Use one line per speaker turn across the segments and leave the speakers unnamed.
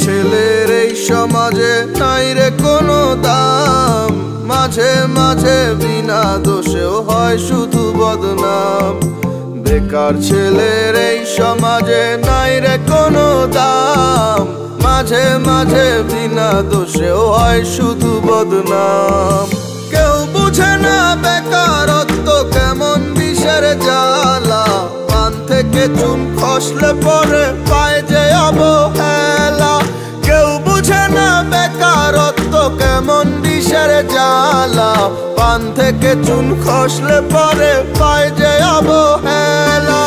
ছেলের এই সমাজে নাই রে কোনো দাম, মাঝে মাঝে বিনা দোষেও হয় শুধু বদনাম। বেকার ছেলের এই সমাজে নাই রে কোনো দাম, মাঝে মাঝে বিনা দোষেও হয় শুধু বদনাম। কেউ বুঝে না বেকারত্ব কেমন বিষের জ্বালা, পান থেকে চুন খসলে পরে পায় যে অবহেলা। কেউ বুঝে না বেকারত্ব কেমন বিষের জ্বালা, পান থেকে চুন খসলে পরে পায় যে অবহেলা।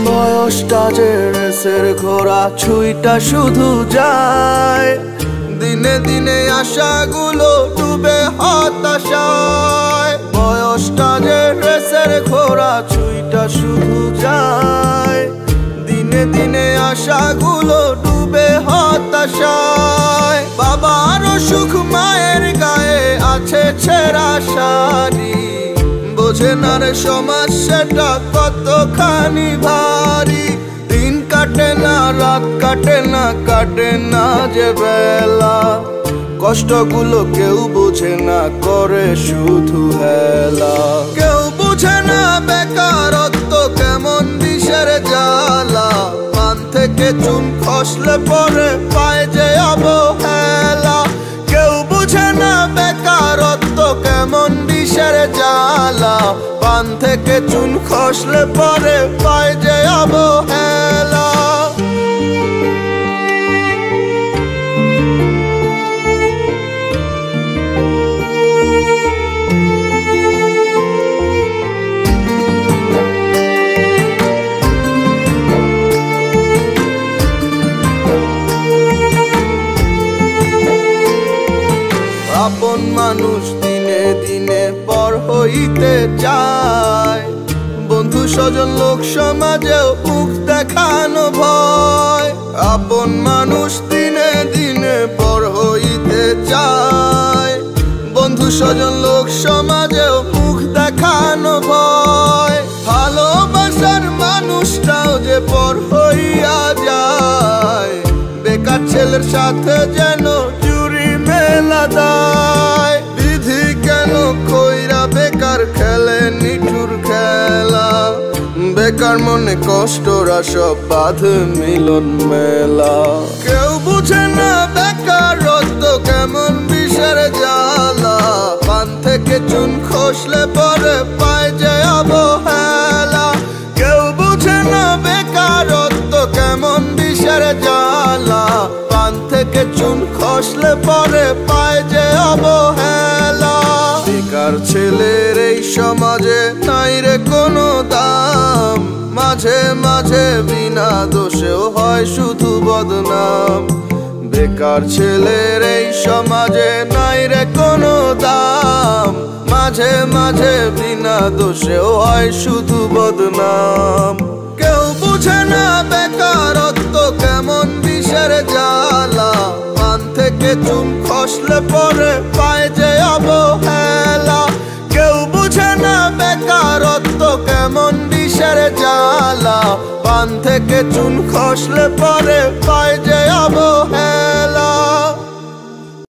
বয়সটা যে রেসের ঘোড়া ছুঁইটা শুধু যায়, দিনে দিনে আশাগুলো ডুবে হতাশায়। বয়সটা যে রেসের ঘোড়া ছুঁইটা শুধু যায়, দিনে দিনে আশাগুলো ডুবে হতাশায়। বাবার সুখ মায়ের গায়ে আছে ছেঁড়া শাড়ি, বোঝে না রে সমাজ সেটা কতখানি ভারী। দিন কাটে না রাত কাটে না, কাটে না যে বেলা, কষ্টগুলো কেউ বুঝে না, করে শুধু হেলা। কেউ বুঝে না বেকারত্ব কেমন বিষের জ্বালা, পান থেকে চুন খসলে পরে পায় যে অবহেলা। কেউ বুঝে না বেকারত্ব কেমন বিষের জ্বালা, পান থেকে চুন খসলে পরে পায় যে অবহেলা। আপন মানুষ দিনে দিনে পর হইতে চায়, বন্ধু স্বজন লোক সমাজেও মুখ দেখানো ভয়। আপন মানুষ দিনে দিনে পর হইতে চায়, বন্ধু স্বজন লোক সমাজেও মুখ দেখানো ভয়। ভালোবাসার মানুষটাও যে পর হইয়া যায়, বেকার ছেলের সাথে যেন জুড়ি মেলা দায়। বিধি কেন কইরা বেকার খেলে নিঠুর খেলা, বেকার মনে কষ্টরা সব বাঁধ মিলন মেলা। কেউ বুঝে না বেকারত্ব কেমন বিষের জ্বালা, পান থেকে চুন খসলে পরে পায় যে অবহেলা। কেউ বুঝে না বেকারত্ব কেমন বিষের জ্বালা, পান থেকে চুন খসলে পরে পায় যে অবহেলা। বেকার ছেলের এই সমাজে নাই রে কোনো দাম, মাঝে মাঝে বিনা দোষেও হয় শুধু বদনাম। বেকার ছেলের এই সমাজে নাই রে কোনো দাম, মাঝে মাঝে বিনা দোষেও হয় শুধু বদনাম। কেউ বুঝে না বেকারত্ব কেমন বিষের জ্বালা, পান থেকে চুন খসলে পরে পায় যে অবহেলা। কেউ বুঝে না বেকারত্ব কেমন বিষের জ্বালা, পান থেকে চুন খসলে পরে পায়